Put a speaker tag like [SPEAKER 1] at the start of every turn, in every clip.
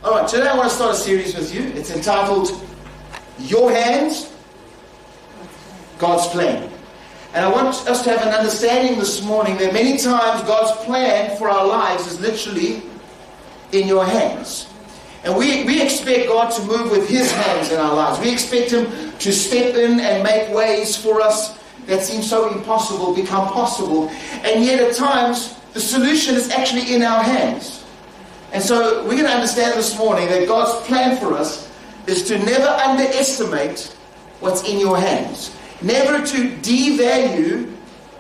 [SPEAKER 1] Alright, today I want to start a series with you. It's entitled, Your Hands, God's Plan. And I want us to have an understanding this morning that many times God's plan for our lives is literally in your hands. And we expect God to move with His hands in our lives. We expect Him to step in and make ways for us that seem so impossible become possible. And yet at times, the solution is actually in our hands. And so we're going to understand this morning that God's plan for us is to never underestimate what's in your hands. Never to devalue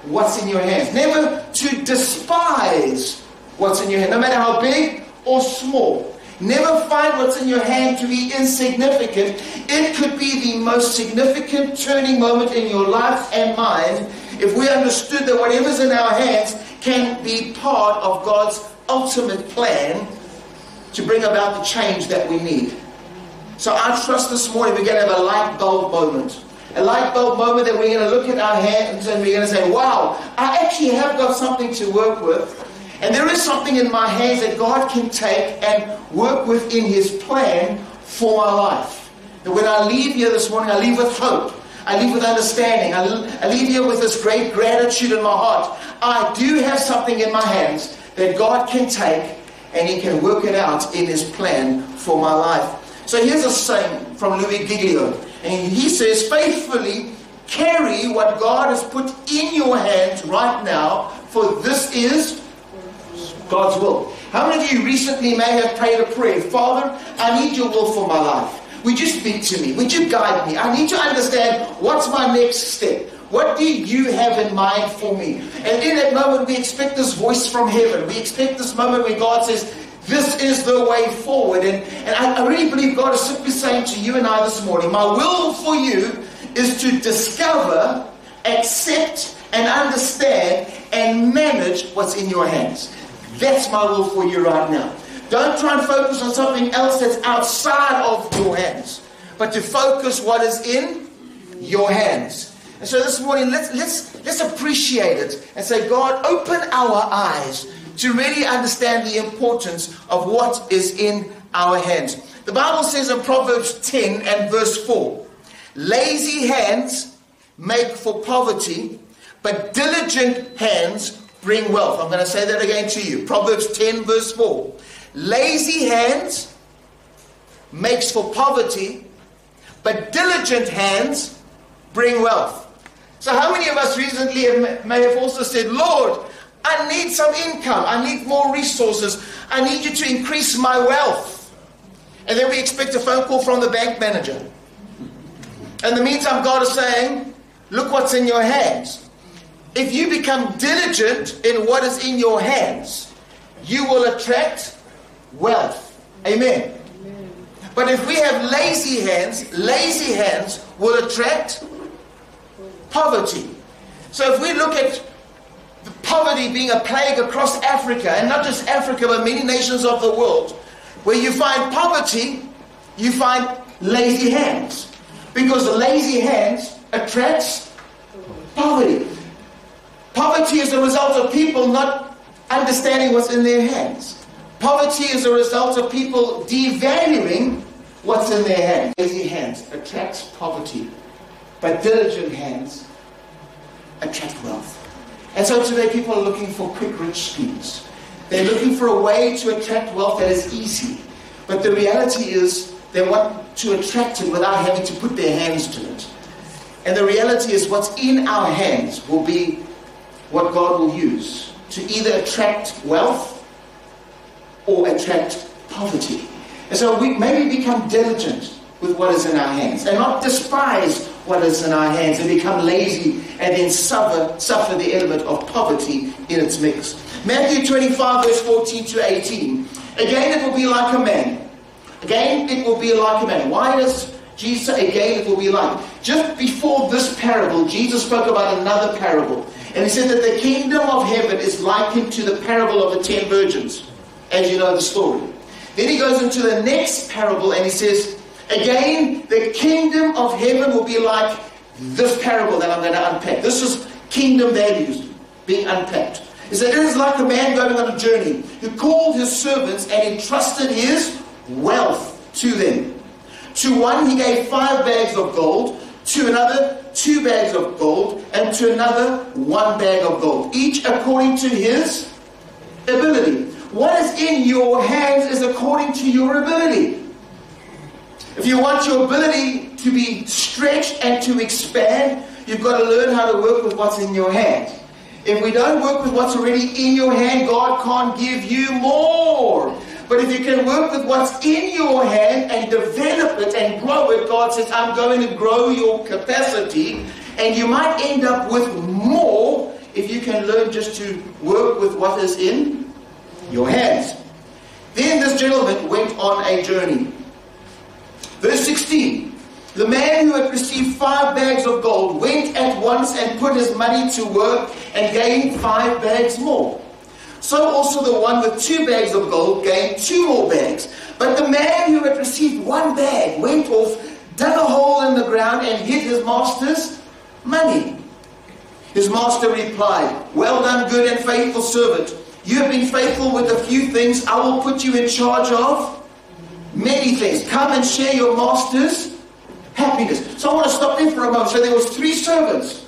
[SPEAKER 1] what's in your hands. Never to despise what's in your hand, no matter how big or small. Never find what's in your hand to be insignificant. It could be the most significant turning moment in your life and mine if we understood that whatever's in our hands can be part of God's ultimate plan to bring about the change that we need. So I trust this morning we're going to have a light bulb moment. A light bulb moment that we're going to look at our hands and we're going to say, wow, I actually have got something to work with. And there is something in my hands that God can take and work with in His plan for my life. And when I leave here this morning, I leave with hope. I leave with understanding. I leave here with this great gratitude in my heart. I do have something in my hands that God can take and He can work it out in His plan for my life. So here's a saying from Louis Giglio. And he says, faithfully carry what God has put in your hands right now, for this is God's will. How many of you recently may have prayed a prayer? Father, I need your will for my life. Would you speak to me? Would you guide me? I need to understand what's my next step. What do you have in mind for me? And in that moment, we expect this voice from heaven. We expect this moment where God says, this is the way forward. And I really believe God is simply saying to you and I this morning, my will for you is to discover, accept, and understand and manage what's in your hands. That's my will for you right now. Don't try and focus on something else that's outside of your hands, but to focus what is in your hands. And so this morning, let's appreciate it and say, God, open our eyes to really understand the importance of what is in our hands. The Bible says in Proverbs 10 and verse 4, lazy hands make for poverty, but diligent hands bring wealth. I'm going to say that again to you. Proverbs 10 verse 4. Lazy hands makes for poverty, but diligent hands bring wealth. So how many of us recently may have also said, Lord, I need some income. I need more resources. I need you to increase my wealth. And then we expect a phone call from the bank manager. In the meantime, God is saying, look what's in your hands. If you become diligent in what is in your hands, you will attract wealth. Amen. Amen. But if we have lazy hands will attract poverty. So if we look at the poverty being a plague across Africa, and not just Africa, but many nations of the world, where you find poverty, you find lazy hands. Because lazy hands attracts poverty. Poverty is the result of people not understanding what's in their hands. Poverty is a result of people devaluing what's in their hands. Lazy hands attracts poverty, but diligent hands attract wealth. And so today people are looking for quick, rich schemes. They're looking for a way to attract wealth that is easy. But the reality is they want to attract it without having to put their hands to it. And the reality is what's in our hands will be what God will use to either attract wealth or attract poverty. And so we maybe become diligent with what is in our hands and not despise what is in our hands and become lazy and then suffer the element of poverty in its mix. Matthew 25 verse 14 to 18. Again it will be like a man. Again it will be like a man. Why does Jesus say again it will be like? Just before this parable, Jesus spoke about another parable. And he said that the kingdom of heaven is likened to the parable of the 10 virgins, as you know the story. Then he goes into the next parable and he says, again, the kingdom of heaven will be like this parable that I'm going to unpack. This is kingdom values being unpacked. He said, it is like a man going on a journey who called his servants and entrusted his wealth to them. To one he gave 5 bags of gold, to another 2 bags of gold, and to another 1 bag of gold, each according to his ability. What is in your hands is according to your ability. If you want your ability to be stretched and to expand, you've got to learn how to work with what's in your hand. If we don't work with what's already in your hand, God can't give you more. But if you can work with what's in your hand and develop it and grow it, God says, I'm going to grow your capacity. And you might end up with more if you can learn just to work with what is in your hands. Then this gentleman went on a journey. Verse 16. The man who had received 5 bags of gold went at once and put his money to work and gained 5 bags more. So also the one with 2 bags of gold gained 2 more bags. But the man who had received 1 bag went off, dug a hole in the ground, and hid his master's money. His master replied, Well done, good and faithful servant. You have been faithful with a few things. I will put you in charge of many things. Come and share your master's happiness. So I want to stop there for a moment. So there was 3 servants.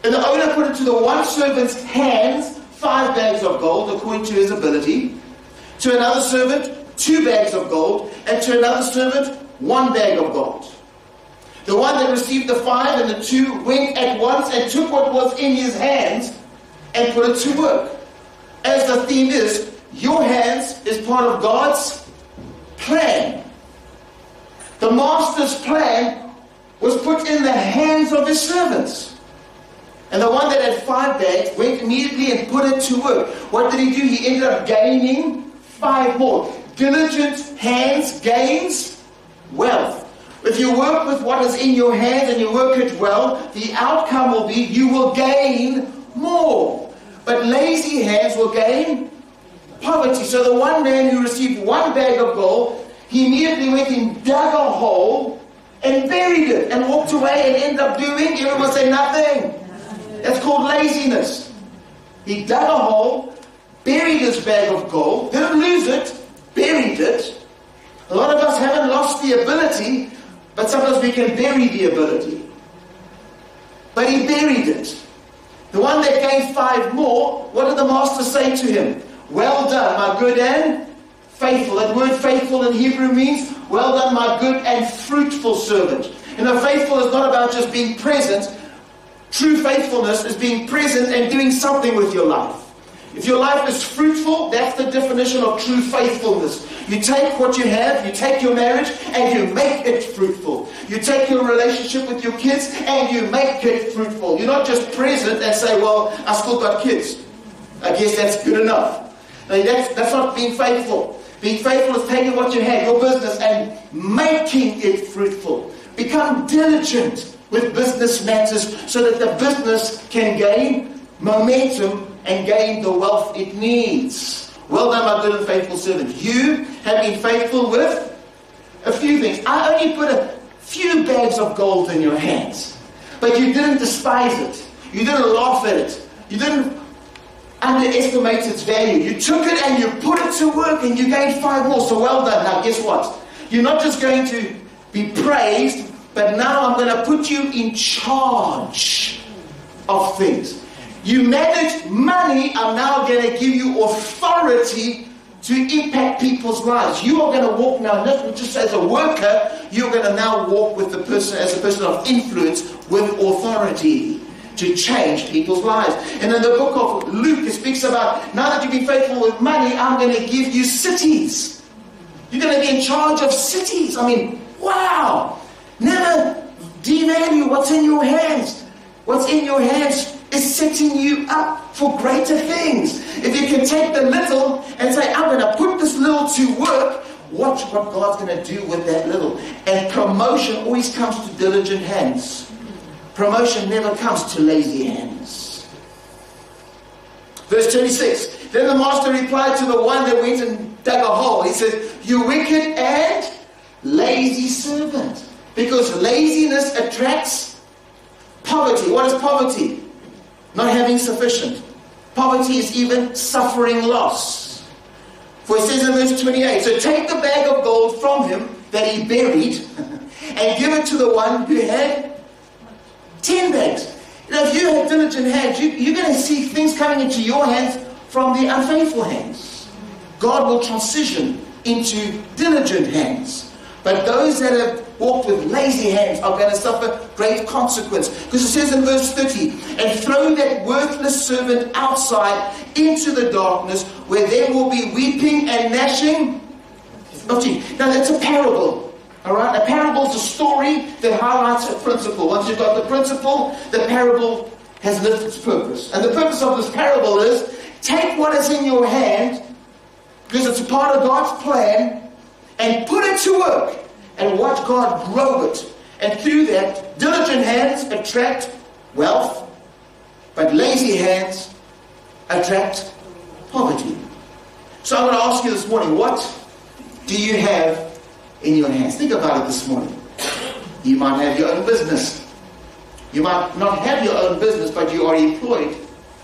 [SPEAKER 1] And the owner put it to the one servant's hands 5 bags of gold according to his ability. To another servant 2 bags of gold. And to another servant 1 bag of gold. The one that received the 5 and the 2 went at once and took what was in his hands and put it to work. As the theme is, your hands is part of God's plan. The master's plan was put in the hands of his servants. And the one that had 5 bags went immediately and put it to work. What did he do? He ended up gaining 5 more. Diligent hands gains wealth. If you work with what is in your hands and you work it well, the outcome will be you will gain more. But lazy hands will gain poverty. So the one man who received 1 bag of gold, he immediately went and dug a hole and buried it and walked away and ended up doing, everyone say nothing. That's called laziness. He dug a hole, buried his bag of gold, didn't lose it, buried it. A lot of us haven't lost the ability, but sometimes we can bury the ability. But he buried it. The one that gained 5 more, what did the master say to him? Well done, my good and faithful. That word faithful in Hebrew means, well done, my good and fruitful servant. You know, faithful is not about just being present. True faithfulness is being present and doing something with your life. If your life is fruitful, that's the definition of true faithfulness. You take what you have, you take your marriage, and you make it fruitful. You take your relationship with your kids, and you make it fruitful. You're not just present and say, well, I still got kids. I guess that's good enough. Now, that's not being faithful. Being faithful is taking what you have, your business, and making it fruitful. Become diligent with business matters so that the business can gain momentum and gain the wealth it needs. Well done, my good and faithful servant. You have been faithful with a few things. I only put a few bags of gold in your hands. But you didn't despise it. You didn't laugh at it. You didn't underestimate its value. You took it and you put it to work and you gained 5 more. So well done. Now guess what? You're not just going to be praised, but now I'm going to put you in charge of things. You manage money, I'm now going to give you authority to impact people's lives. You are going to walk now, not just as a worker, you're going to now walk with the person as a person of influence with authority to change people's lives. And in the book of Luke, it speaks about, now that you've been faithful with money, I'm going to give you cities. You're going to be in charge of cities. I mean, wow! Never devalue what's in your hands. What's in your hands is setting you up for greater things. If you can take the little and say, I'm going to put this little to work, watch what God's going to do with that little. And promotion always comes to diligent hands. Promotion never comes to lazy hands. Verse 26. Then the master replied to the one that went and dug a hole. He said, you wicked and lazy servant. Because laziness attracts poverty. What is poverty? Not having sufficient. Poverty is even suffering loss. For it says in verse 28, so take the that he buried and give it to the one who had 10 bags. You know, if you have diligent hands, you're going to see things coming into your hands from the unfaithful hands. God will transition into diligent hands. But those that have walked with lazy hands are going to suffer great consequence. Because it says in verse 30, and throw that worthless servant outside into the darkness, where there will be weeping and gnashing of teeth. Now that's a parable. Alright? A parable is a story that highlights a principle. Once you've got the principle, the parable has lived its purpose. And the purpose of this parable is, take what is in your hand, because it's a part of God's plan, and put it to work and watch God grow it. And through that, diligent hands attract wealth, but lazy hands attract poverty. So I'm going to ask you this morning, what do you have in your hands? Think about it this morning. You might have your own business. You might not have your own business, but you are employed.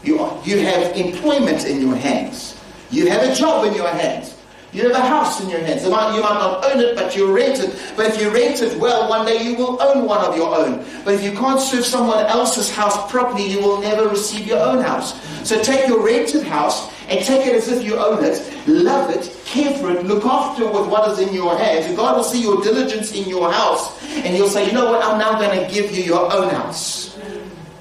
[SPEAKER 1] You have employment in your hands. You have a job in your hands. You have a house in your hands. You might not own it, but you rent it. But if you rent it well, one day you will own one of your own. But if you can't serve someone else's house properly, you will never receive your own house. So take your rented house and take it as if you own it. Love it, care for it, look after it with what is in your hands. And God will see your diligence in your house. And He'll say, you know what, I'm now going to give you your own house.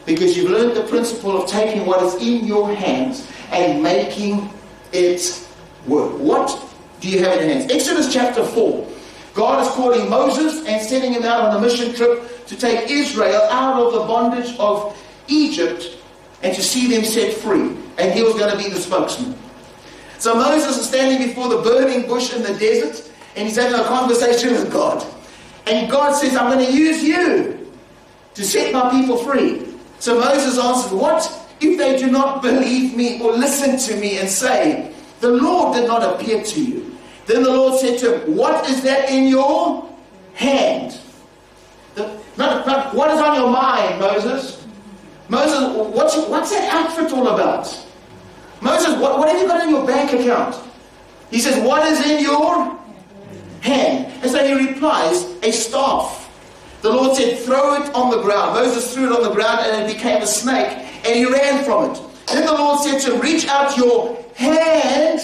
[SPEAKER 1] Because you've learned the principle of taking what is in your hands and making it work. What do you have in your hands? Exodus chapter 4. God is calling Moses and sending him out on a mission trip to take Israel out of the bondage of Egypt and to see them set free. And he was going to be the spokesman. So Moses is standing before the burning bush in the desert, and he's having a conversation with God. And God says, I'm going to use you to set my people free. So Moses answered, what if they do not believe me or listen to me and say, the Lord did not appear to you? Then the Lord said to him, what is that in your hand? What is on your mind, Moses? Moses, what's that outfit all about? Moses, what have you got in your bank account? He says, what is in your hand? And so he replies, a staff. The Lord said, throw it on the ground. Moses threw it on the ground and it became a snake, and he ran from it. Then the Lord said to him, reach out your hand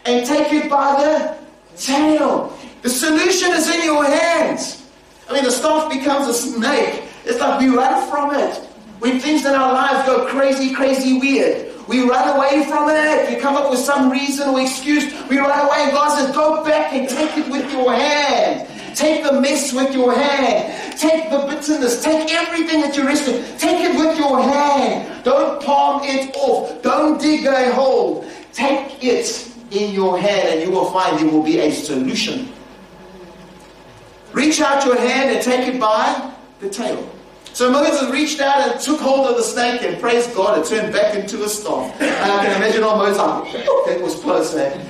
[SPEAKER 1] and take it by the tail. The solution is in your hands. I mean, the staff becomes a snake. It's like we run from it. When things in our lives go crazy, weird, we run away from it. We come up with some reason or excuse. We run away, and God says, go back and take it with your hand. Take the mess with your hand. Take the bitterness. Take everything that you're resting. Take it with your hand. Don't palm it off. Don't dig a hole. Take it in your hand, and you will find there will be a solution. Reach out your hand and take it by the tail. So Moses reached out and took hold of the snake, and praise God, it turned back into a staff. And I can imagine all Moses like, that was close, man.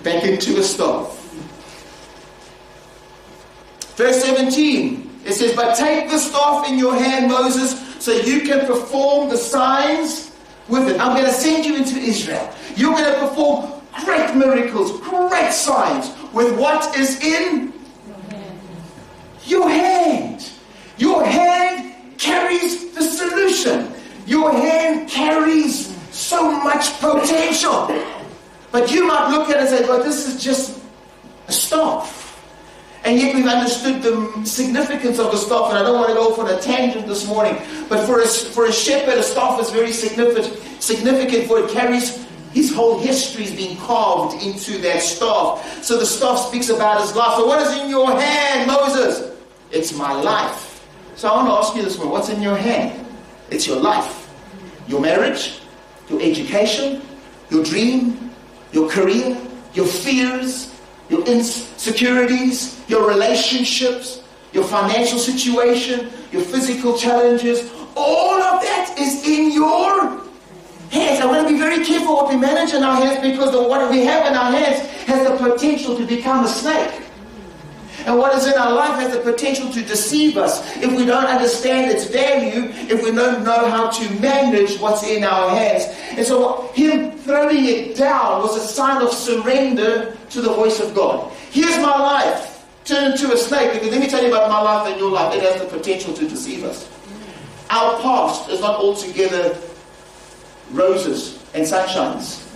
[SPEAKER 1] Back into a staff. Verse 17, it says, but take the staff in your hand, Moses, so you can perform the signs with it. I'm going to send you into Israel. You're going to perform great miracles, great signs with what is in your hand. Your hand carries the solution. Your hand carries so much potential. But you might look at it and say, well, this is just a staff. And yet we've understood the significance of a staff. And I don't want to go off on a tangent this morning. But for a shepherd, a staff is very significant, for it carries his whole history is being carved into that staff. So the staff speaks about his life. So what is in your hand, Moses? It's my life. So I want to ask you this morning, what's in your hand? It's your life. Your marriage, your education, your dream, your career, your fears, your insecurities, your relationships, your financial situation, your physical challenges. All of that is in your hands. I want to be very careful what we manage in our hands, because what we have in our hands has the potential to become a snake. And what is in our life has the potential to deceive us if we don't understand its value, if we don't know how to manage what's in our hands. And so him throwing it down was a sign of surrender to the voice of God. Here's my life. turn into a snake, because let me tell you about my life and your life, it has the potential to deceive us. Our past is not altogether roses and sunshines.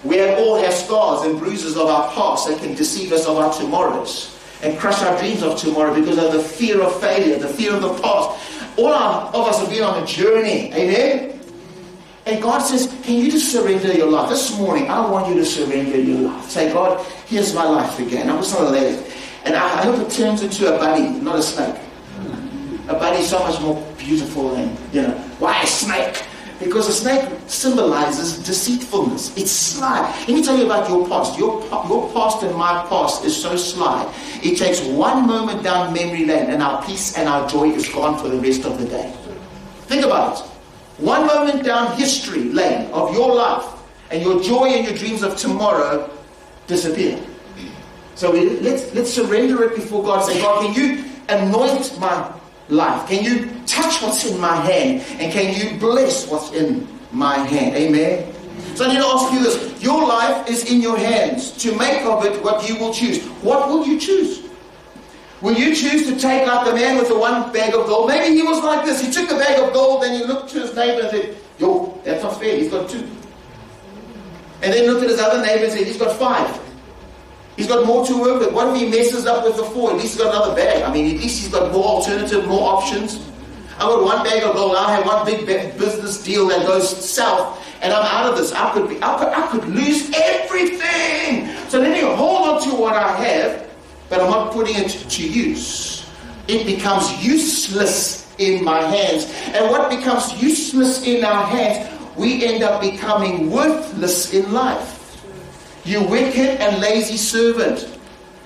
[SPEAKER 1] We all have scars and bruises of our past that can deceive us of our tomorrows and crush our dreams of tomorrow because of the fear of failure, the fear of the past. All of us have been on a journey. Amen? And God says, can you just surrender your life? This morning, I want you to surrender your life. Say, God, here's my life again. I'm just going to let it. And I hope it turns into a buddy, not a snake. A buddy is so much more beautiful than, why a snake? Because a snake symbolizes deceitfulness. It's sly. Let me tell you about your past. Your past and my past is so sly. It takes one moment down memory lane and our peace and our joy is gone for the rest of the day. Think about it. One moment down history lane of your life and your joy and your dreams of tomorrow disappear. So let's surrender it before God. Say, God, can you anoint my life? Can you touch what's in my hand? And can you bless what's in my hand? Amen? So I need to ask you this. Your life is in your hands. To make of it what you will choose. What will you choose? Will you choose to take like the man with the one bag of gold? Maybe he was like this. He took the bag of gold and he looked to his neighbor and said, yo, that's not fair. He's got 2. And then looked at his other neighbor and said, he's got 5. He's got more to work with. What if he messes up with the 4? At least he's got another bag. I mean, at least he's got more alternative, more options. I've got one bag of gold. I have one big business deal that goes south, and I'm out of this. I could lose everything. So let me hold on to what I have, but I'm not putting it to use. It becomes useless in my hands. And what becomes useless in our hands, we end up becoming worthless in life. You wicked and lazy servant.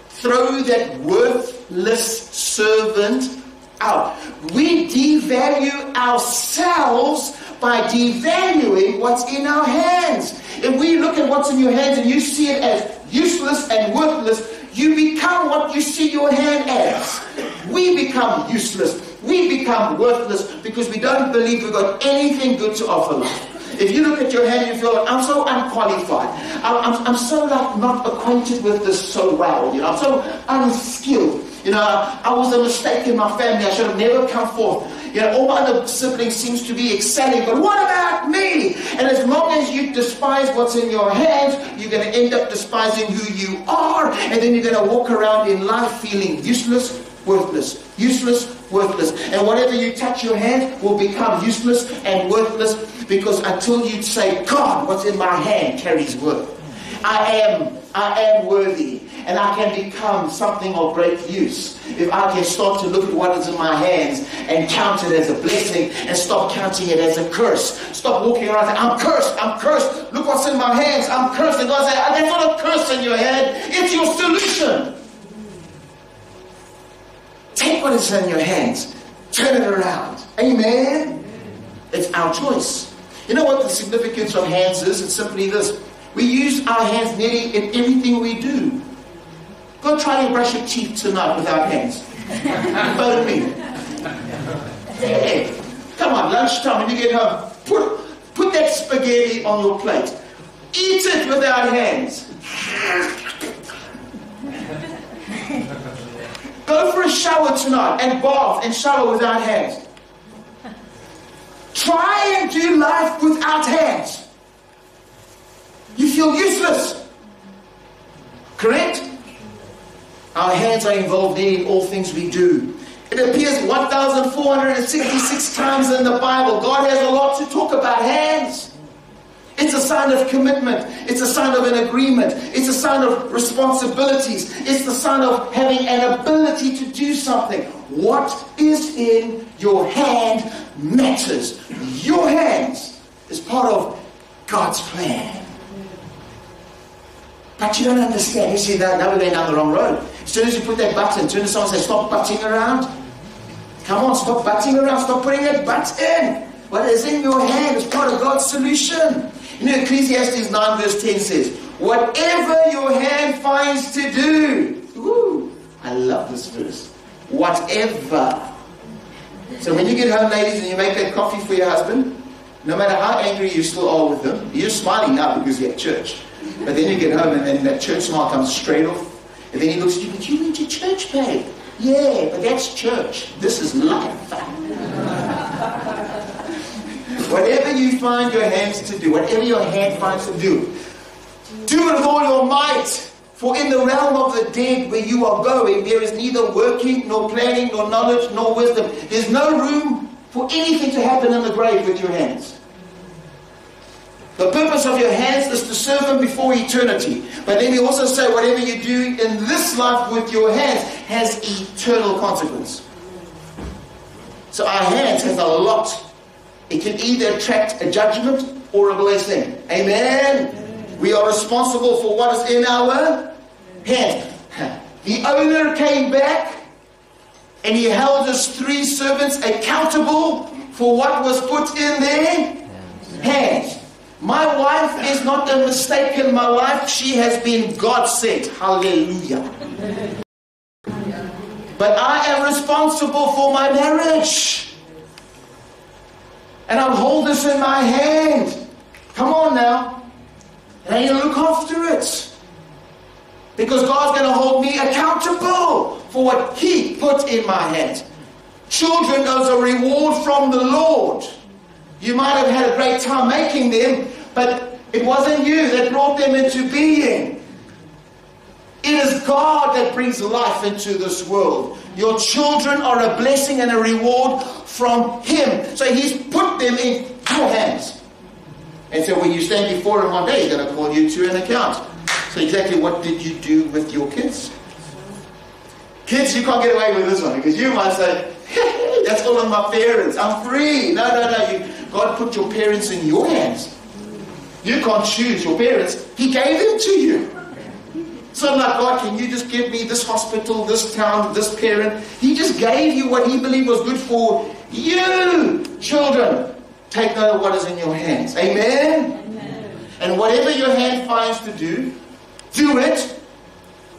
[SPEAKER 1] Throw that worthless servant out. We devalue ourselves by devaluing what's in our hands. If we look at what's in your hands and you see it as useless and worthless, you become what you see your hand as. We become useless. We become worthless because we don't believe we've got anything good to offer life. If you look at your hand, you feel, I'm so unqualified. I'm so not acquainted with this so well. I'm so unskilled. I was a mistake in my family. I should have never come forth. All my other siblings seems to be excelling, but what about me? And as long as you despise what's in your hands, you're going to end up despising who you are, and then you're going to walk around in life feeling useless, worthless. Useless, worthless. And whatever you touch your hand will become useless and worthless, because until you say, God, what's in my hand carries worth. I am worthy, and I can become something of great use if I can start to look at what is in my hands and count it as a blessing and stop counting it as a curse. Stop walking around saying, I'm cursed, look what's in my hands, I'm cursed. And God says, there's not a curse in your hand, it's your solution. Take what is in your hands, turn it around. Amen? It's our choice. You know what the significance of hands is? It's simply this. We use our hands nearly in everything we do. Go try and brush your teeth tonight without hands. Follow me. Hey, come on, lunchtime when you get home, put that spaghetti on your plate. Eat it without hands. Go for a shower tonight and bath and shower without hands. Try and do life without hands. You feel useless. Correct? Our hands are involved in all things we do. It appears 1,466 times in the Bible. God has a lot to talk about hands. It's a sign of commitment. It's a sign of an agreement. It's a sign of responsibilities. It's the sign of having an ability to do something. What is in your hand matters. Your hands is part of God's plan. But you don't understand. You see that now we're going down the wrong road. As soon as you put that button, turn to someone and say, stop butting around. Come on, stop butting around. Stop putting that butt in. What is in your hand is part of God's solution. Ecclesiastes 9 verse 10 says, whatever your hand finds to do. Ooh, I love this verse. Whatever. So when you get home, ladies, and you make that coffee for your husband, no matter how angry you still are with him, you're smiling now because you're at church. But then you get home and then that church smile comes straight off. And then he looks at you, but you went to church, babe. Yeah, but that's church. This is life. Whatever you find your hands to do, whatever your hand finds to do it with all your might. For in the realm of the dead where you are going, there is neither working, nor planning, nor knowledge, nor wisdom. There's no room for anything to happen in the grave with your hands. The purpose of your hands is to serve Him before eternity. But then we also say whatever you do in this life with your hands has eternal consequence. So our hands has a lot. It can either attract a judgment or a blessing. Amen? We are responsible for what is in our hands. The owner came back and he held his 3 servants accountable for what was put in their hands. My wife is not a mistake in my life. She has been God sent. Hallelujah. But I am responsible for my marriage. And I'll hold this in my hand. Come on now. And I need to look after it. Because God's going to hold me accountable for what He put in my hands. Children as a reward from the Lord. You might have had a great time making them, but it wasn't you that brought them into being. It is God that brings life into this world. Your children are a blessing and a reward from Him. So He's put them in your hands. And so when you stand before Him one day, He's going to call you to an account. So exactly what did you do with your kids? Kids, you can't get away with this one, because you might say, hey, that's all of my parents. I'm free. No. God put your parents in your hands. You can't choose your parents. He gave them to you. So I'm like, God, can you just give me this hospital, this town, this parent? He just gave you what He believed was good for you. Children, take note of what is in your hands. Amen? Amen. And whatever your hand finds to do it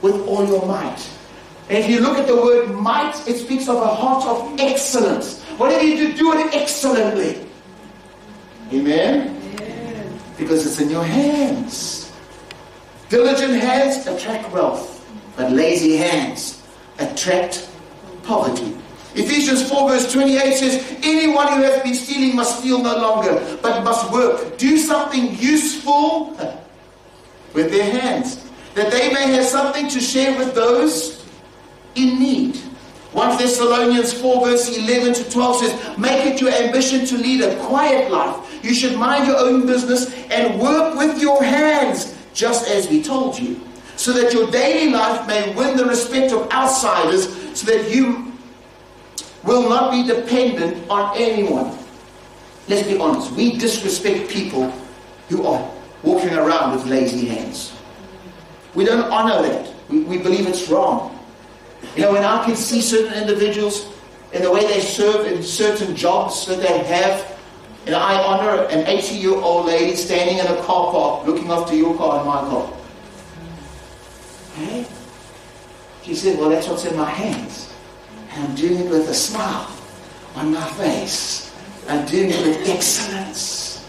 [SPEAKER 1] with all your might. And if you look at the word might, it speaks of a heart of excellence. Whatever you do it excellently. Amen? Amen? Because it's in your hands. Diligent hands attract wealth, but lazy hands attract poverty. Ephesians 4 verse 28 says, anyone who has been stealing must steal no longer, but must work. Do something useful with their hands, that they may have something to share with those in need. 1 Thessalonians 4 verse 11 to 12 says, make it your ambition to lead a quiet life. You should mind your own business and work with your hands, just as we told you, so that your daily life may win the respect of outsiders, so that you will not be dependent on anyone. Let's be honest, we disrespect people who are walking around with lazy hands. We don't honor that. We believe it's wrong. You know, when I can see certain individuals in the way they serve in certain jobs that they have, and I honor an 80-year-old lady standing in a car park looking after your car and my car. Hey? She said, well, that's what's in my hands. And I'm doing it with a smile on my face. I'm doing it with excellence.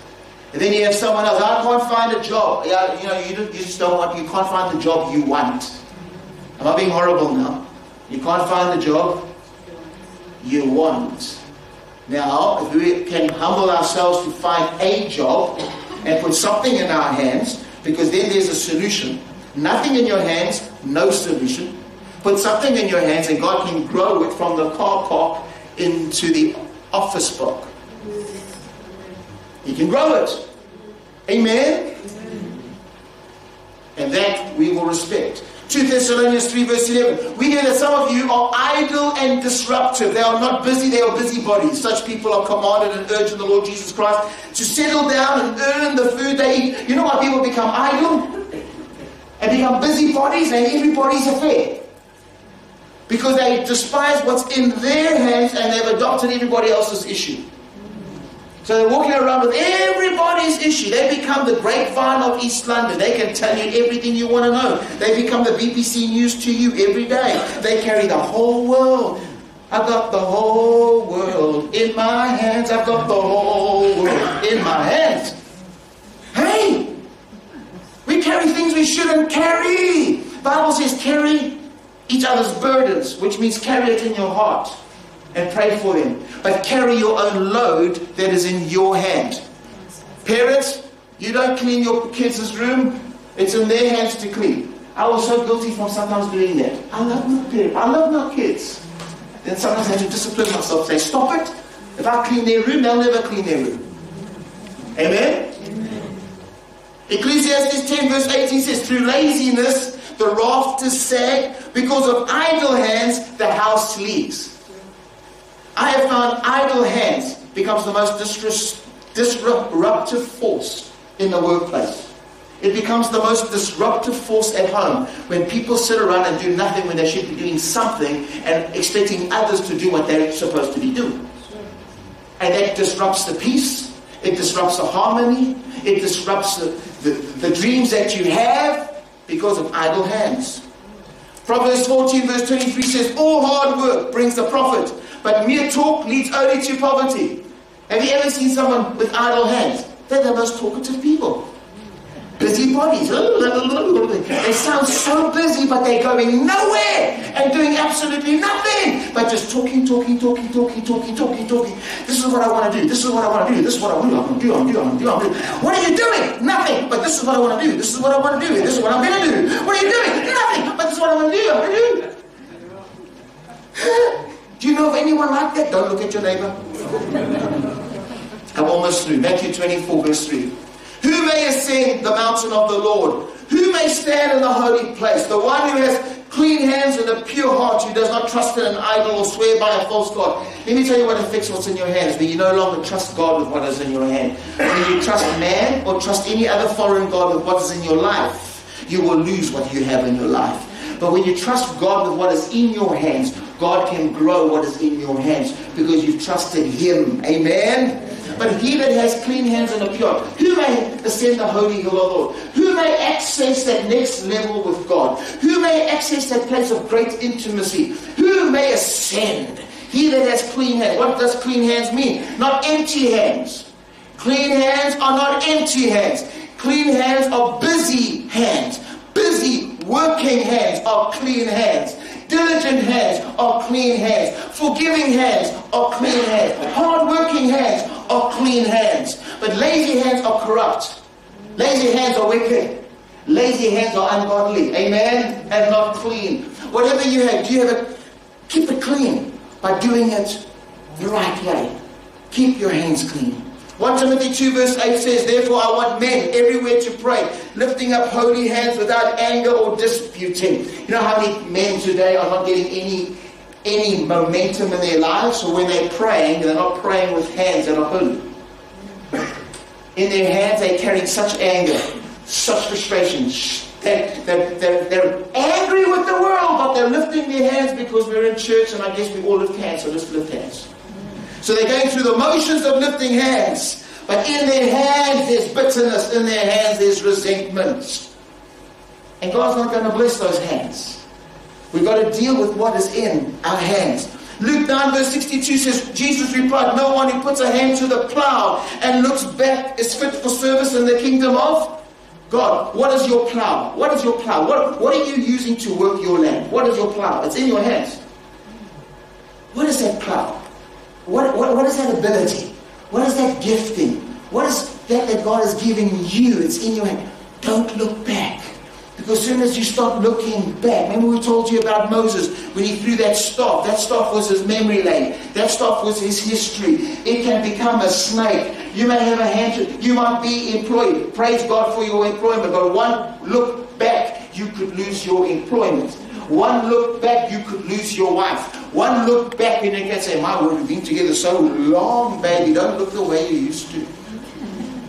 [SPEAKER 1] And then you have someone else, I can't find a job. Yeah, you know, you just don't want, you can't find the job you want. Am I being horrible now? You can't find the job you want. Now, if we can humble ourselves to find a job and put something in our hands, because then there's a solution. Nothing in your hands, no solution. Put something in your hands and God can grow it from the car park into the office park. He can grow it. Amen? And that we will respect. 2 Thessalonians 3 verse 11. We hear that some of you are idle and disruptive. They are not busy, they are busybodies. Such people are commanded and urged in the Lord Jesus Christ to settle down and earn the food they eat. You know why people become idle? And become busybodies and everybody's affair. Because they despise what's in their hands and they've adopted everybody else's issue. So they're walking around with everybody's issue. They become the grapevine of East London. They can tell you everything you want to know. They become the BBC News to you every day. They carry the whole world. I've got the whole world in my hands. I've got the whole world in my hands. Hey! We carry things we shouldn't carry. Bible says carry each other's burdens, which means carry it in your heart and pray for them. But carry your own load that is in your hand. Parents, you don't clean your kids' room. It's in their hands to clean. I was so guilty from sometimes doing that. I love my parents. I love my kids. Then sometimes I have to discipline myself. Say, stop it. If I clean their room, they'll never clean their room. Amen? Amen. Ecclesiastes 10 verse 18 says, through laziness the rafters sag, because of idle hands the house leaks. I have found idle hands becomes the most disruptive force in the workplace. It becomes the most disruptive force at home when people sit around and do nothing when they should be doing something and expecting others to do what they're supposed to be doing. And that disrupts the peace, it disrupts the harmony, it disrupts the dreams that you have because of idle hands. Proverbs 14 verse 23 says, all hard work brings the profit, but mere talk leads only to poverty. Have you ever seen someone with idle hands? They're the most talkative people. Busy bodies. They sound so busy, but they're going nowhere and doing absolutely nothing. But just talking. This is what I want to do. This is what I want to do. This is what I want to do. I'm going to do. What are you doing? Nothing. But this is what I want to do. This is what I want to do. This is what I'm going to do. What are you doing? Nothing. But this is what I want to do. I'm going to do. Do you know of anyone like that? Don't look at your neighbor. I'm almost through. Matthew 24 verse 3. Who may ascend the mountain of the Lord? Who may stand in the holy place? The one who has clean hands and a pure heart, who does not trust in an idol or swear by a false god. Let me tell you what affects what's in your hands. When you no longer trust God with what is in your hand. When you trust man or trust any other foreign god with what is in your life, you will lose what you have in your life. But when you trust God with what is in your hands, God can grow what is in your hands because you've trusted Him. Amen? But he that has clean hands and a pure, who may ascend the holy hill of the Lord? Who may access that next level with God? Who may access that place of great intimacy? Who may ascend? He that has clean hands. What does clean hands mean? Not empty hands. Clean hands are not empty hands. Clean hands are busy hands. Busy working hands are clean hands. Diligent hands are clean hands. Forgiving hands are clean hands. Hard-working hands are clean hands. But lazy hands are corrupt. Lazy hands are wicked. Lazy hands are ungodly. Amen? And not clean. Whatever you have, keep it clean by doing it the right way. Keep your hands clean. 1 Timothy 2 verse 8 says, therefore I want men everywhere to pray, lifting up holy hands without anger or disputing. You know how many men today are not getting any momentum in their lives? So when they're praying, they're not praying with hands that are holy. In their hands they're carrying such anger, such frustration. They're angry with the world, but they're lifting their hands because we're in church and I guess we all lift hands, so let's lift hands. So they're going through the motions of lifting hands. But in their hands there's bitterness. In their hands there's resentment. And God's not going to bless those hands. We've got to deal with what is in our hands. Luke 9 verse 62 says, Jesus replied, no one who puts a hand to the plow and looks back is fit for service in the kingdom of God. What is your plow? What is your plow? What are you using to work your land? What is your plow? It's in your hands. What is that plow? What is that ability? What is that gifting? What is that God has given you? It's in your hand. Don't look back. Because as soon as you start looking back, remember we told you about Moses when he threw that staff. That staff was his memory lane. That staff was his history. It can become a snake. You may have a hand, you might be employed. Praise God for your employment. But one look back, you could lose your employment. One look back, you could lose your wife. One look back and you can say, my word, we've been together so long, baby. Don't look the way you used to.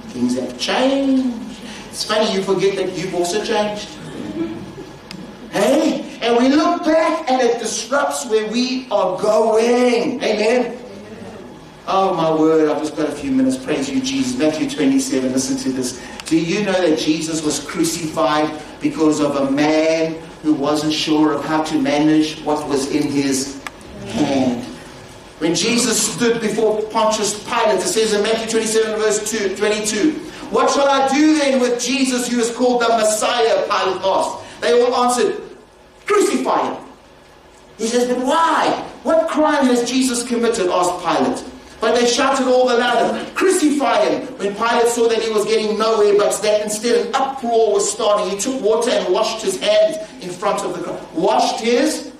[SPEAKER 1] Things have changed. It's funny, you forget that you've also changed. Hey? And we look back and it disrupts where we are going. Amen? Oh my word, I've just got a few minutes. Praise you, Jesus. Matthew 27, listen to this. Do you know that Jesus was crucified because of a man who wasn't sure of how to manage what was in his hand? When Jesus stood before Pontius Pilate, it says in Matthew 27 verse 22, what shall I do then with Jesus who is called the Messiah? Pilate asked. They all answered, He says, but why? What crime has Jesus committed? Asked Pilate. But they shouted all the louder, crucify him. When Pilate saw that he was getting nowhere, but that instead an uproar was starting, he took water and washed his hands in front of the crowd. Washed his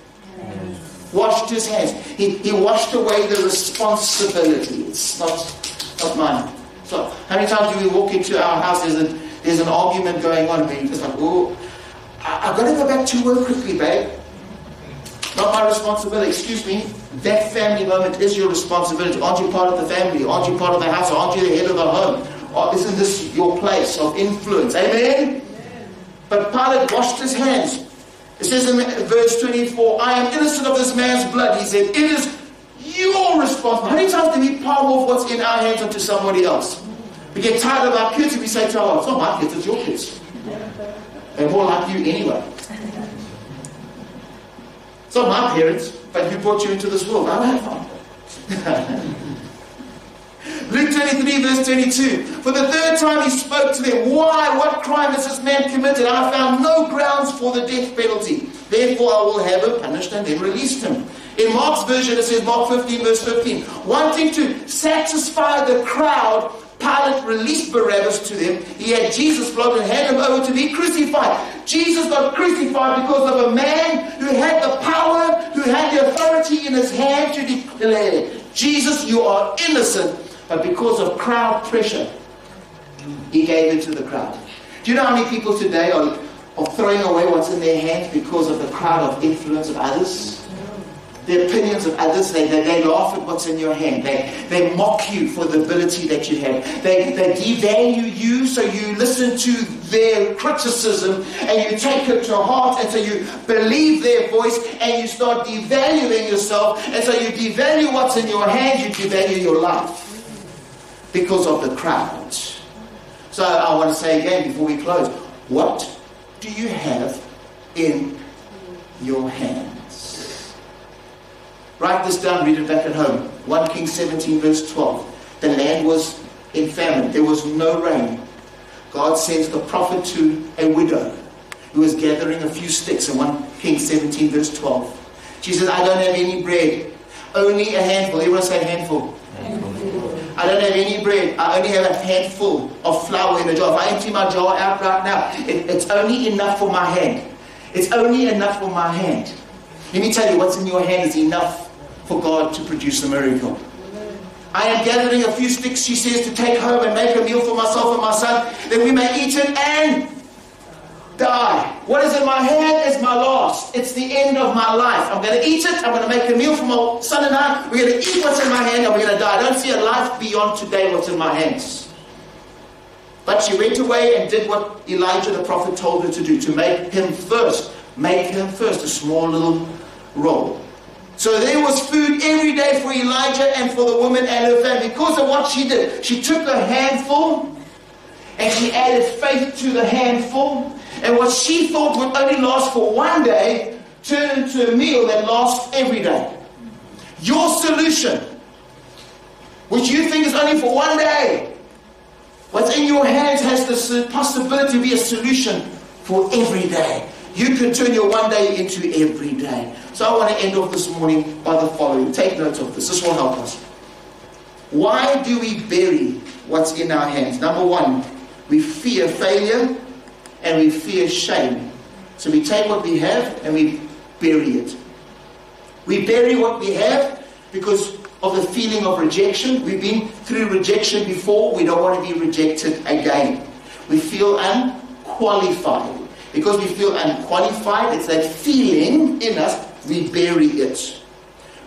[SPEAKER 1] hands. He washed away the responsibility. It's not mine. So how many times do we walk into our house, there's an argument going on, and it's like, oh, I've got to go back to work quickly, babe. Not my responsibility. Excuse me. That family moment is your responsibility. Aren't you part of the family? Aren't you part of the house? Aren't you the head of the home? Or isn't this your place of influence? Amen? But Pilate washed his hands. It says in verse 24, I am innocent of this man's blood. He said, it is your responsibility. How many times do we palm off what's in our hands onto somebody else? We get tired of our kids and we say to our, it's not my kids, it's your kids. They're more like you anyway. It's not my parents, but who brought you into this world? I don't have fun. Luke 23 verse 22. For the third time he spoke to them. Why? What crime has this man committed? I found no grounds for the death penalty. Therefore I will have him punished and then released him. In Mark's version it says, Mark 15 verse 15. Wanting to satisfy the crowd, Pilate released Barabbas to them. He had Jesus flogged and handed him over to be crucified. Jesus got crucified because of a man who had the power, who had the authority in his hand to declare, Jesus, you are innocent. But because of crowd pressure, he gave it to the crowd. Do you know how many people today are throwing away what's in their hands because of the crowd of influence of others? The opinions of others, they laugh at what's in your hand. They mock you for the ability that you have. They devalue you, so you listen to their criticism and you take it to heart, and so you believe their voice and you start devaluing yourself, and so you devalue what's in your hand, you devalue your life because of the crowd. So I want to say again before we close, what do you have in your hand? Write this down, read it back at home. 1 Kings 17 verse 12. The land was in famine. There was no rain. God sends the prophet to a widow who was gathering a few sticks in 1 Kings 17 verse 12. She says, I don't have any bread. Only a handful. Everyone say handful. I don't have any bread. I only have a handful of flour in a jar. If I empty my jar out right now, it's only enough for my hand. It's only enough for my hand. Let me tell you, what's in your hand is enough for God to produce a miracle. I am gathering a few sticks, she says, to take home and make a meal for myself and my son, that we may eat it and die. What is in my hand is my last. It's the end of my life. I'm going to eat it. I'm going to make a meal for my son and I. We're going to eat what's in my hand and we're going to die. I don't see a life beyond today, what's in my hands. But she went away and did what Elijah the prophet told her to do, to make him first, a small little roll. So there was food every day for Elijah and for the woman and her family. Because of what she did, she took a handful and she added faith to the handful. And what she thought would only last for one day turned into a meal that lasts every day. Your solution, which you think is only for one day, what's in your hands has the possibility to be a solution for every day. You can turn your one day into every day. So I want to end off this morning by the following. Take note of this. This will help us. Why do we bury what's in our hands? Number one, we fear failure and we fear shame. So we take what we have and we bury it. We bury what we have because of the feeling of rejection. We've been through rejection before. We don't want to be rejected again. We feel unqualified. Because we feel unqualified, it's that feeling in us, we bury it.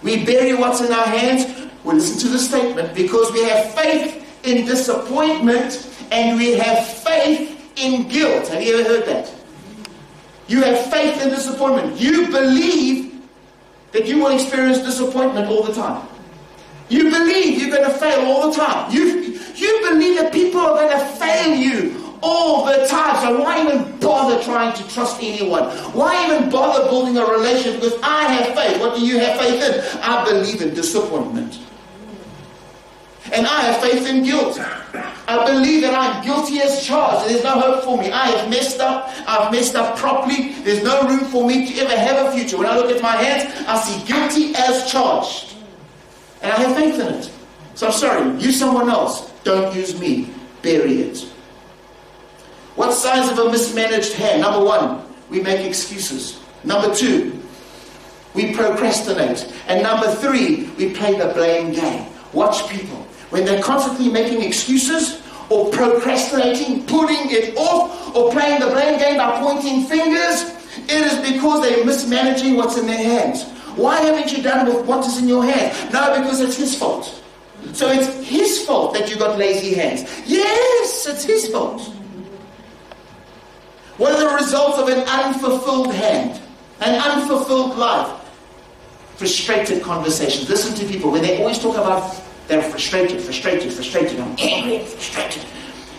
[SPEAKER 1] We bury what's in our hands. Well, listen to the statement. Because we have faith in disappointment and we have faith in guilt. Have you ever heard that? You have faith in disappointment. You believe that you will experience disappointment all the time. You believe you're going to fail all the time. You believe that people are going to fail you all the time. So why even bother trying to trust anyone? Why even bother building a relationship? Because I have faith. What do you have faith in? I believe in disappointment. And I have faith in guilt. I believe that I'm guilty as charged. There's no hope for me. I have messed up. I've messed up properly. There's no room for me to ever have a future. When I look at my hands, I see guilty as charged. And I have faith in it. So I'm sorry, use someone else. Don't use me. Bury it. What signs of a mismanaged hand? Number one, we make excuses. Number two, we procrastinate. And number three, we play the blame game. Watch people. When they're constantly making excuses or procrastinating, putting it off, or playing the blame game by pointing fingers, it is because they're mismanaging what's in their hands. Why haven't you done with what is in your hand? No, because it's his fault. So it's his fault that you got lazy hands. Yes, it's his fault. What are the results of an unfulfilled hand? An unfulfilled life? Frustrated conversations. Listen to people when they always talk about they're frustrated. I'm angry, frustrated,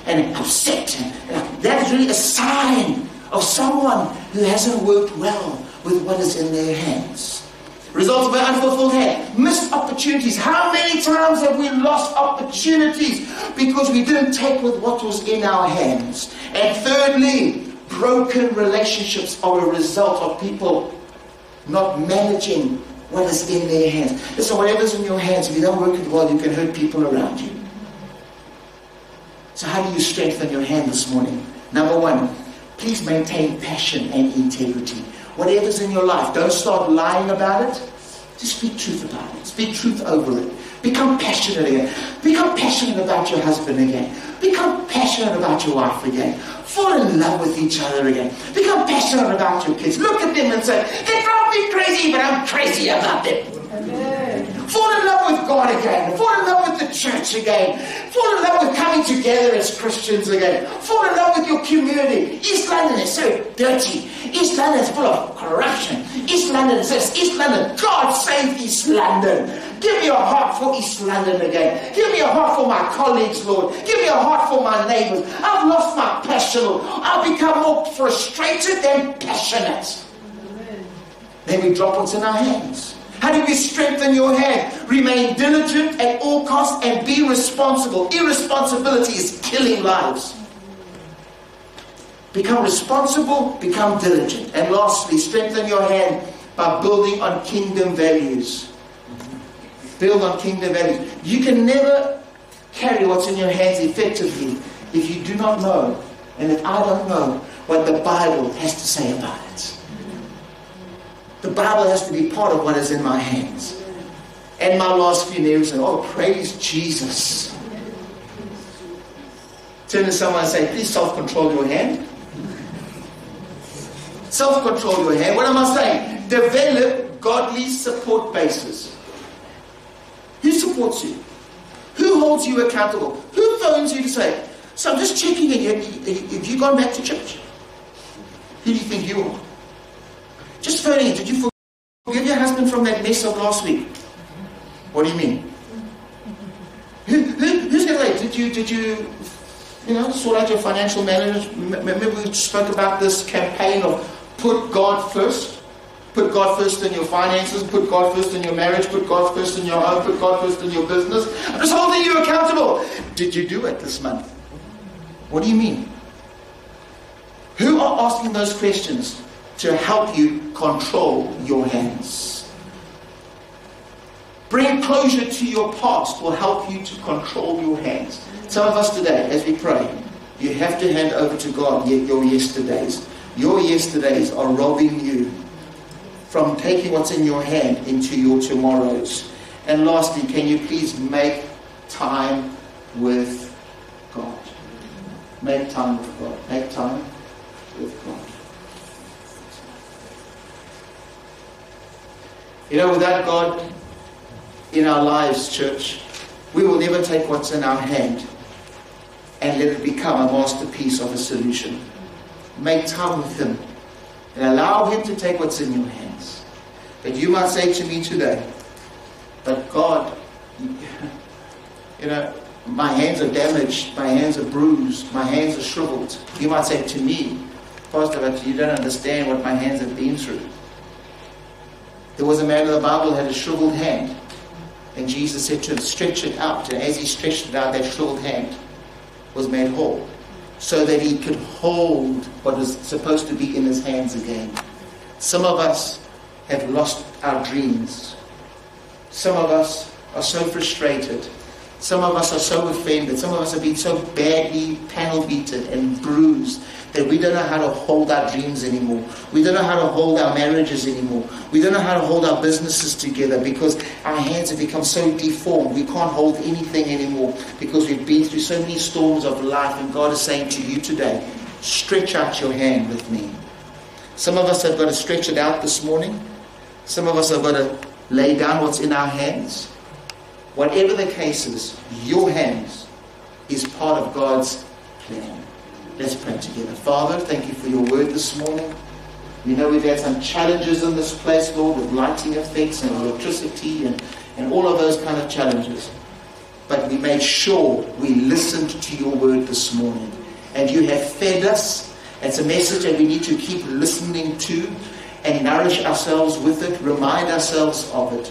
[SPEAKER 1] and upset. And that is really a sign of someone who hasn't worked well with what is in their hands. Results of an unfulfilled hand. Missed opportunities. How many times have we lost opportunities because we didn't take with what was in our hands? And thirdly, broken relationships are a result of people not managing what is in their hands. Listen, whatever's in your hands, if you don't work it well, you can hurt people around you. So how do you strengthen your hand this morning? Number one, please maintain passion and integrity. Whatever's in your life, don't start lying about it. Just speak truth about it. Speak truth over it. Become passionate again. Become passionate about your husband again. Become passionate about your wife again. Fall in love with each other again. Become passionate about your kids. Look at them and say, they drive me crazy, but I'm crazy about them. Amen. Fall in love with God again. Fall in love with the church again. Fall in love with coming together as Christians again. Fall in love with your community. East London is so dirty. East London is full of corruption. East London is this. East London. God save East London. Give me a heart for East London again. Give me a heart for my colleagues, Lord. Give me a heart for my neighbors. I've lost my passion, Lord. I've become more frustrated than passionate. Amen. Then we drop what's in our hands. How do we strengthen your hand? Remain diligent at all costs and be responsible. Irresponsibility is killing lives. Become responsible, become diligent. And lastly, strengthen your hand by building on kingdom values. Build on kingdom values. You can never carry what's in your hands effectively if you do not know, and if I don't know what the Bible has to say about it. The Bible has to be part of what is in my hands. And my last few names, and oh, praise Jesus. Turn to someone and say, please self-control your hand. Self-control your hand. What am I saying? Develop godly support bases. Who supports you? Who holds you accountable? Who phones you to say, so I'm just checking in. Have you gone back to church? Who do you think you are? Just phoning. Did you forgive your husband from that mess of last week? What do you mean? Who's going to say, did you sort out your financial management? Remember we spoke about this campaign of put God first? Put God first in your finances, put God first in your marriage, put God first in your home, put God first in your business. I'm just holding you accountable. Did you do it this month? What do you mean? Who are asking those questions to help you control your hands? Bring closure to your past will help you to control your hands. Some of us today, as we pray, you have to hand over to God your yesterdays. Your yesterdays are robbing you from taking what's in your hand into your tomorrows. And lastly, can you please make time with God? Make time with God. Make time with God. Without God in our lives, church, we will never take what's in our hand and let it become a masterpiece of a solution. Make time with Him and allow Him to take what's in your hands. That you might say to me today, but God, my hands are damaged, my hands are bruised, my hands are shriveled. You might say to me, Pastor, but you don't understand what my hands have been through. There was a man in the Bible who had a shriveled hand. And Jesus said to him, stretch it out. And as he stretched it out, that shriveled hand was made whole, so that he could hold what was supposed to be in his hands again. Some of us have lost our dreams. Some of us are so frustrated. Some of us are so offended. Some of us have been so badly panel beaten and bruised that we don't know how to hold our dreams anymore. We don't know how to hold our marriages anymore. We don't know how to hold our businesses together because our hands have become so deformed. We can't hold anything anymore because we've been through so many storms of life. And God is saying to you today, stretch out your hand with me. Some of us have got to stretch it out this morning. Some of us have got to lay down what's in our hands. Whatever the case is, your hands is part of God's plan. Let's pray together. Father, thank you for your word this morning. We know we've had some challenges in this place, Lord, with lighting effects and electricity and all of those kind of challenges. But we made sure we listened to your word this morning. And you have fed us. It's a message that we need to keep listening to and nourish ourselves with it, remind ourselves of it.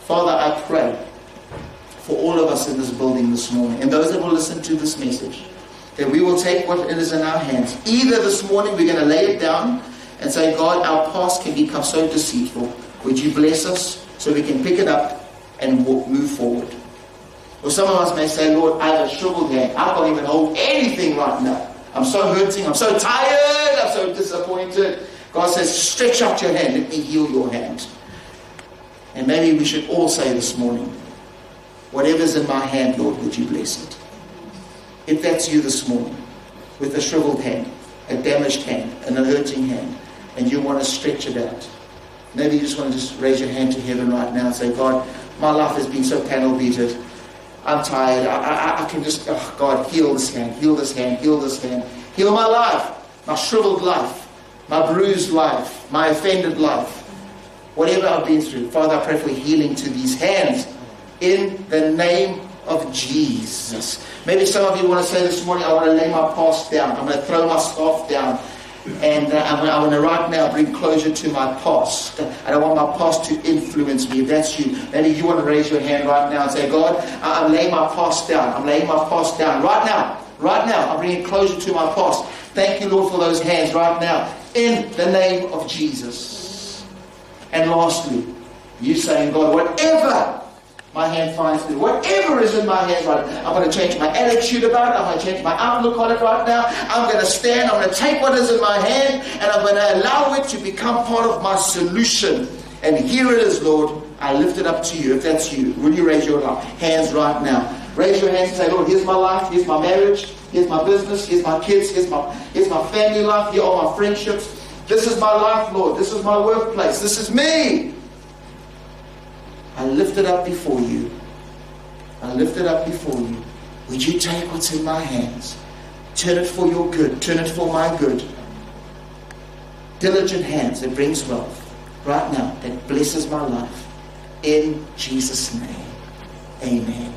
[SPEAKER 1] Father, I pray for all of us in this building this morning, and those that will listen to this message, that we will take what it is in our hands. Either this morning we're going to lay it down and say, God, our past can become so deceitful. Would you bless us so we can pick it up and move forward? Or some of us may say, Lord, I have a shriveled hand. I can't even hold anything right now. I'm so hurting. I'm so tired. I'm so disappointed. God says, stretch out your hand. Let me heal your hand. And maybe we should all say this morning, whatever's in my hand, Lord, would you bless it? If that's you this morning, with a shriveled hand, a damaged hand, and a hurting hand, and you want to stretch it out, maybe you just want to just raise your hand to heaven right now and say, God, my life has been so panel beaten. I'm tired. I can just, oh God, heal this hand, heal this hand, heal this hand. Heal my life, my shriveled life, my bruised life, my offended life. Whatever I've been through, Father, I pray for healing to these hands in the name of Jesus. Maybe some of you want to say this morning, I want to lay my past down. I'm going to throw my scarf down. And I want to right now bring closure to my past. I don't want my past to influence me. If that's you, maybe you want to raise your hand right now and say, God, I'm laying my past down. I'm laying my past down right now. Right now, I'm bringing closure to my past. Thank you, Lord, for those hands right now. In the name of Jesus. And lastly, you saying, God, whatever my hand finds me, whatever is in my hand right now, I'm going to change my attitude about it. I'm going to change my outlook on it right now. I'm going to stand. I'm going to take what is in my hand and I'm going to allow it to become part of my solution. And here it is, Lord. I lift it up to you. If that's you, will you raise your hands right now? Raise your hands and say, Lord, here's my life. Here's my marriage. Here's my business. Here's my kids. Here's my family life. Here are my friendships. This is my life, Lord. This is my workplace. This is me. I lift it up before you. I lift it up before you. Would you take what's in my hands? Turn it for your good. Turn it for my good. Diligent hands that brings wealth. Right now, that blesses my life. In Jesus' name. Amen.